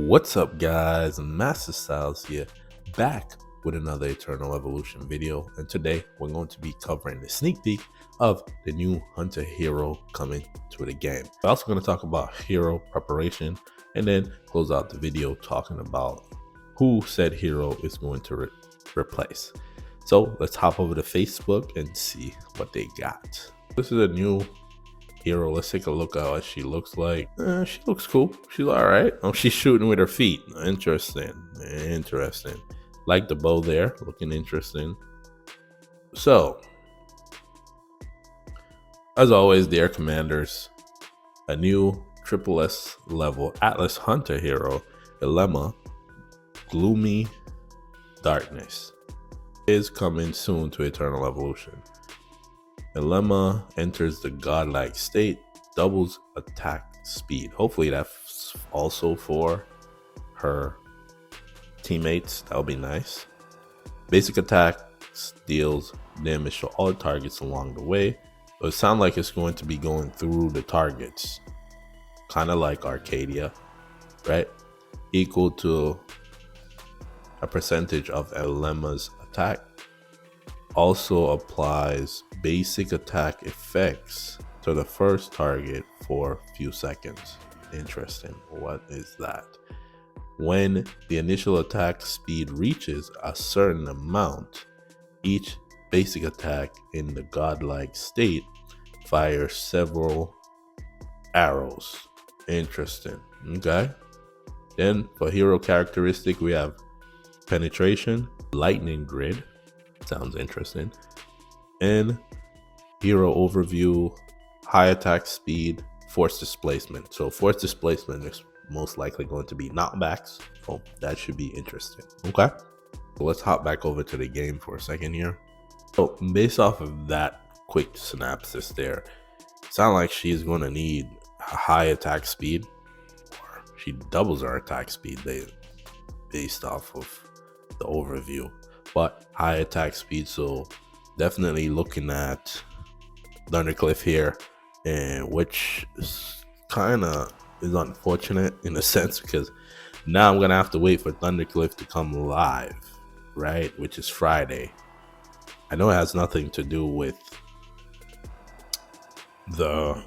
What's up, guys? Master Styles here, back with another Eternal Evolution video, and today we're going to be covering the sneak peek of the new Hunter hero coming to the game. We're also going to talk about hero preparation and then close out the video talking about who said hero is going to replace. So let's hop over to Facebook and see what they got. This is a new hero. Let's take a look at what she looks like. She looks cool. She's all right. Oh, she's shooting with her feet. Interesting. Like the bow there, looking interesting. So, as always, dear commanders, a new SSS level Atlas Hunter hero, Elemma, Gloomy Darkness, is coming soon to Eternal Evolution. Elemma enters the Godlike state, doubles attack speed. Hopefully that's also for her teammates. That would be nice. Basic attacks deals damage to all targets along the way. So it sounds like it's going to be going through the targets, kind of like Arcadia, right? Equal to a percentage of Elemma's attack. Also applies basic attack effects to the first target for a few seconds. Interesting. What is that? When the initial attack speed reaches a certain amount, each basic attack in the godlike state fires several arrows. Interesting. Okay. Then for hero characteristic, we have penetration, lightning grid. Sounds interesting. And hero overview, high attack speed, force displacement. So force displacement is most likely going to be knockbacks. So that should be interesting. Okay. So let's hop back over to the game for a second here. So based off of that quick synopsis there, sound like she's going to need a high attack speed, or she doubles her attack speed based off of the overview. But high attack speed, so definitely looking at Thundercliff here, and which is kind of is unfortunate in a sense, because now I'm gonna have to wait for Thundercliff to come live, right, which is Friday. I know it has nothing to do with the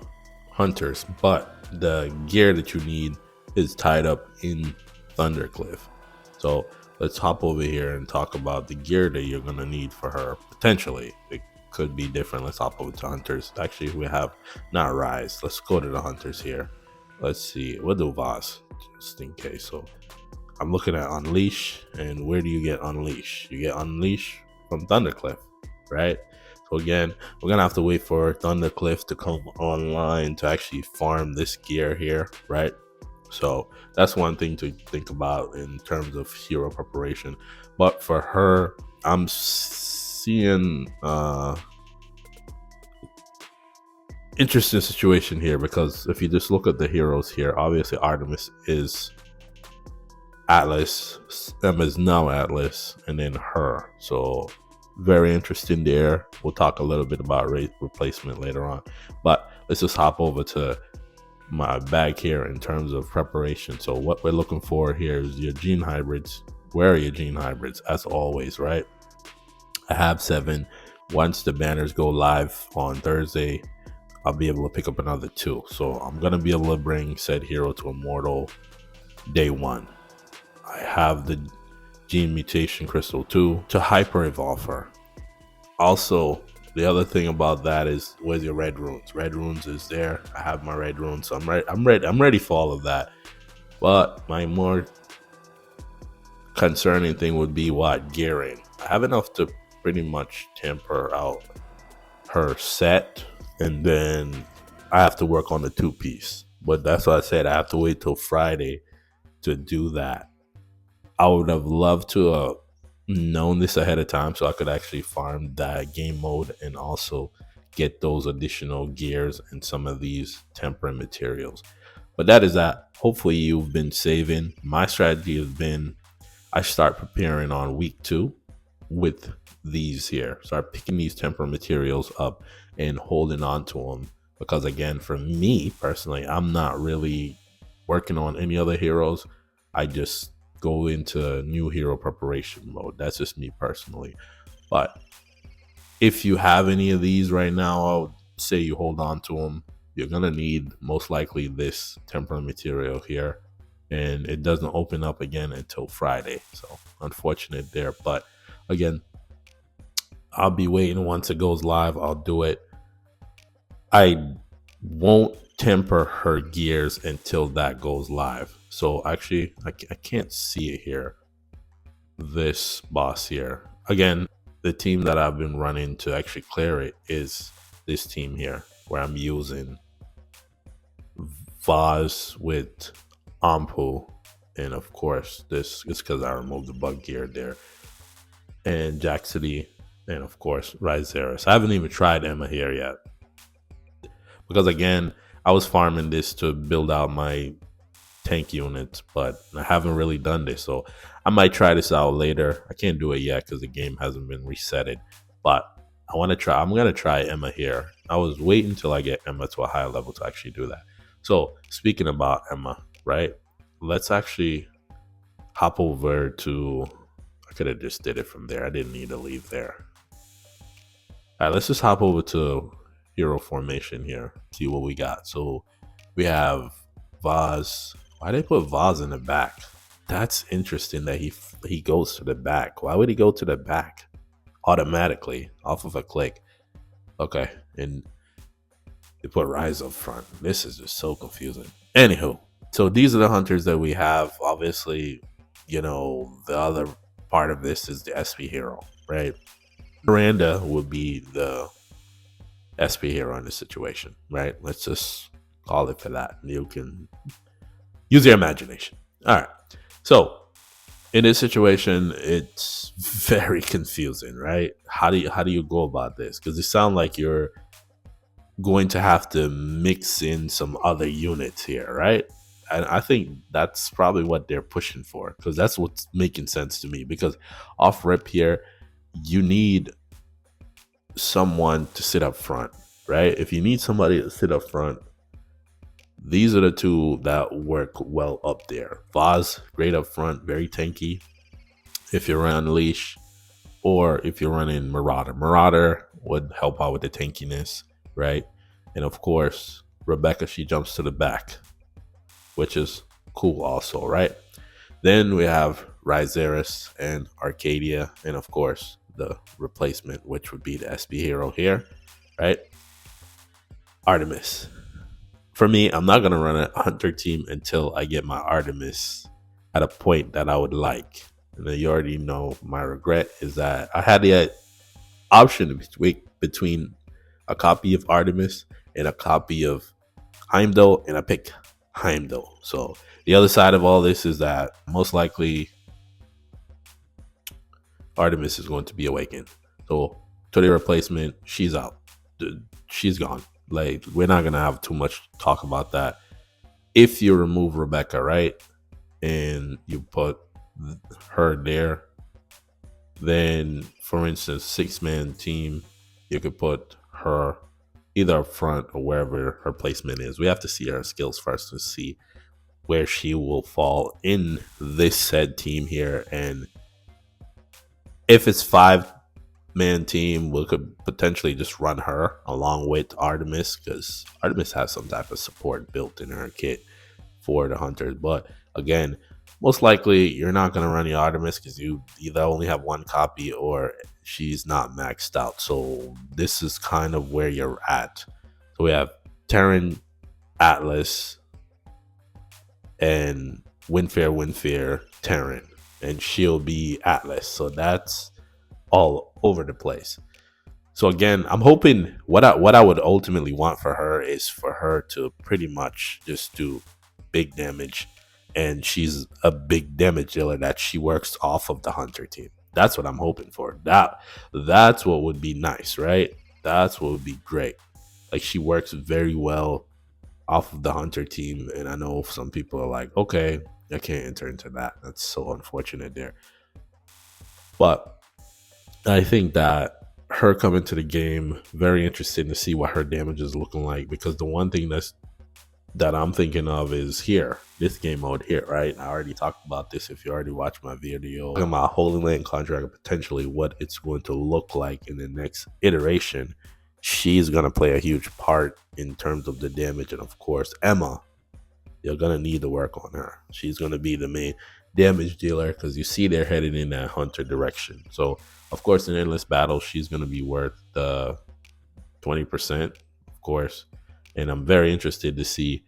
hunters, but the gear that you need is tied up in Thundercliff. So let's hop over here and talk about the gear that you're going to need for her. Potentially, it could be different. Let's hop over to hunters. Actually, we have not rise. Let's go to the hunters here. Let's see. We'll do Voss just in case. So I'm looking at Unleash. And where do you get Unleash? You get Unleash from Thundercliff, right? So again, we're going to have to wait for Thundercliff to come online to actually farm this gear here, right? So that's one thing to think about in terms of hero preparation. But for her, I'm seeing interesting situation here, because if you just look at the heroes here, obviously Artemis is Atlas, Emma is now Atlas, and then her. So very interesting there. We'll talk a little bit about replacement later on. But let's just hop over to my bag here in terms of preparation. So what we're looking for here is your gene hybrids. Where are your gene hybrids? As always, right? I have 7. Once the banners go live on Thursday, I'll be able to pick up another 2. So I'm gonna be able to bring said hero to Immortal day 1. I have the gene mutation crystal 2 to hyper evolve her. Also, the other thing about that is, where's your red runes? Red runes is there. I have my red runes, so I'm ready for all of that. But my more concerning thing would be what? Gearing. I have enough to pretty much temper out her set, and then I have to work on the 2-piece. But that's why I said I have to wait till Friday to do that. I would have loved to known this ahead of time so I could actually farm that game mode and also get those additional gears and some of these temperate materials. But that is that. Hopefully you've been saving. My strategy has been, I start preparing on week 2 with these here. Start picking these temperate materials up and holding on to them, because again, for me personally, I'm not really working on any other heroes. I just go into new hero preparation mode. That's just me personally. But if you have any of these right now, I would say you hold on to them. You're gonna need most likely this temporary material here, and it doesn't open up again until Friday. So unfortunate there, but again, I'll be waiting once it goes live. I'll do it. I won't temper her gears until that goes live. So actually, I can't see it here. This boss here. Again, the team that I've been running to actually clear it is this team here, where I'm using Vaz with Ampu. And of course, this is because I removed the bug gear there. And Jack City, and of course, Rizeris. I haven't even tried Emma here yet. Because again, I was farming this to build out my tank units, but I haven't really done this. So I might try this out later. I can't do it yet because the game hasn't been resetted. But I want to try. I'm going to try Emma here. I was waiting till I get Emma to a higher level to actually do that. So speaking about Emma, right? Let's actually hop over to... I could have just did it from there. I didn't need to leave there. All right, let's just hop over to hero formation here. See what we got. So we have Vaz. Why they put Vaz in the back? That's interesting that he goes to the back. Why would he go to the back automatically off of a click? Okay, and they put Rise up front. This is just so confusing. Anywho, so these are the hunters that we have. Obviously, you know, the other part of this is the SP hero, right? Miranda would be the SP hero in this situation, right? Let's just call it for that. You can use your imagination. All right. So in this situation, it's very confusing, right? How do you go about this? Because it sounds like you're going to have to mix in some other units here, right? And I think that's probably what they're pushing for, because that's what's making sense to me. Because off rip here, you need someone to sit up front, right? If you need somebody to sit up front, these are the two that work well up there. Vaz, great up front, very tanky if you're on leash, or if you're running Marauder. Marauder would help out with the tankiness, right? And of course, Rebecca, she jumps to the back, which is cool also, right? Then we have Rizeris and Arcadia, and of course, the replacement, which would be the SP hero here, right? Artemis. For me, I'm not going to run a hunter team until I get my Artemis at a point that I would like. And then you already know my regret is that I had the option between a copy of Artemis and a copy of Heimdall, and I picked Heimdall. So the other side of all this is that most likely Artemis is going to be awakened. So to the replacement, she's out. She's gone. Like, we're not going to have too much talk about that. If you remove Rebecca, right, and you put her there, then, for instance, 6-man team, you could put her either up front or wherever her placement is. We have to see her skills first to see where she will fall in this said team here. And if it's 5-man team, we could potentially just run her along with Artemis, because Artemis has some type of support built in her kit for the hunters. But again, most likely you're not going to run the Artemis because you either only have one copy or she's not maxed out. So this is kind of where you're at. So we have Terran, Atlas, and Windfair, Terran, and she'll be Atlas. So that's all over the place. So again, I'm hoping what I would ultimately want for her is for her to pretty much just do big damage, and she's a big damage dealer that she works off of the hunter team. That's what I'm hoping for. That's what would be nice, right? That's what would be great. Like, she works very well off of the hunter team, and I know some people are like, okay, I can't enter into that. That's so unfortunate there. But I think that her coming to the game, very interesting to see what her damage is looking like, because the one thing that's that I'm thinking of is here, this game mode here, right? I already talked about this if you already watched my video. Talking about Holy Land contract and potentially what it's going to look like in the next iteration. She's going to play a huge part in terms of the damage. And of course, Emma, you're going to need to work on her. She's going to be the main damage dealer because you see they're headed in that hunter direction. So, of course, in endless battle, she's going to be worth 20%, of course. And I'm very interested to see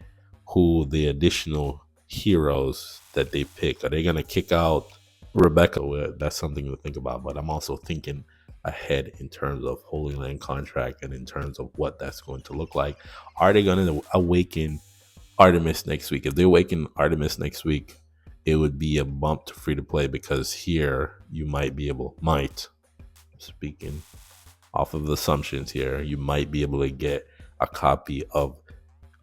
who the additional heroes that they pick. Are they going to kick out Rebecca? Well, that's something to think about. But I'm also thinking ahead in terms of Holy Land contract and in terms of what that's going to look like. Are they going to awaken Artemis next week? If they awaken Artemis next week, it would be a bump to free to play because here you might be able, speaking off of assumptions here, you might be able to get a copy of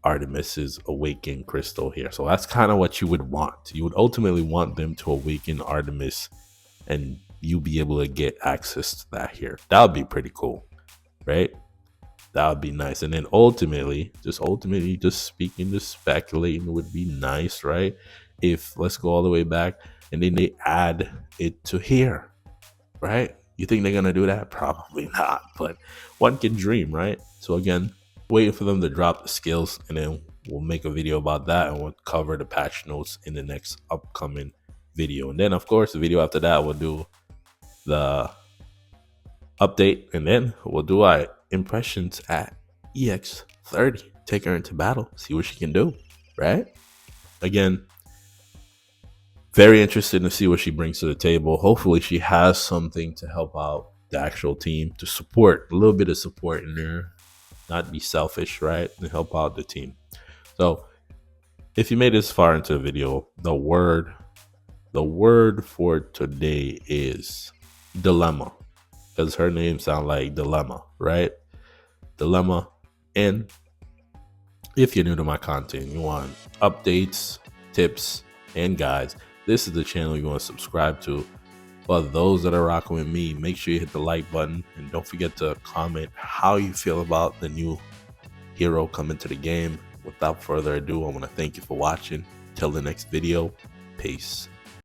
Artemis's awakened crystal here. So that's kind of what you would want. You would ultimately want them to awaken Artemis and you be able to get access to that here. That would be pretty cool, right? That would be nice. And then ultimately, just speaking, just speculating would be nice, right? If let's go all the way back and then they add it to here, right? You think they're gonna do that? Probably not, but one can dream, right? So again, waiting for them to drop the skills, and then we'll make a video about that, and we'll cover the patch notes in the next upcoming video. And then, of course, the video after that, we'll do the update, and then we'll do our impressions at EX30. Take her into battle, see what she can do, right? Again, very interested to see what she brings to the table. Hopefully she has something to help out the actual team, to support, a little bit of support in there, not be selfish, right? And help out the team. So if you made this far into the video, the word for today is dilemma, because her name sounds like dilemma, right? Dilemma. And if you're new to my content, you want updates, tips, and guides, this is the channel you want to subscribe to. For those that are rocking with me, make sure you hit the like button and don't forget to comment how you feel about the new hero coming to the game. Without further ado, I want to thank you for watching. Till the next video, peace.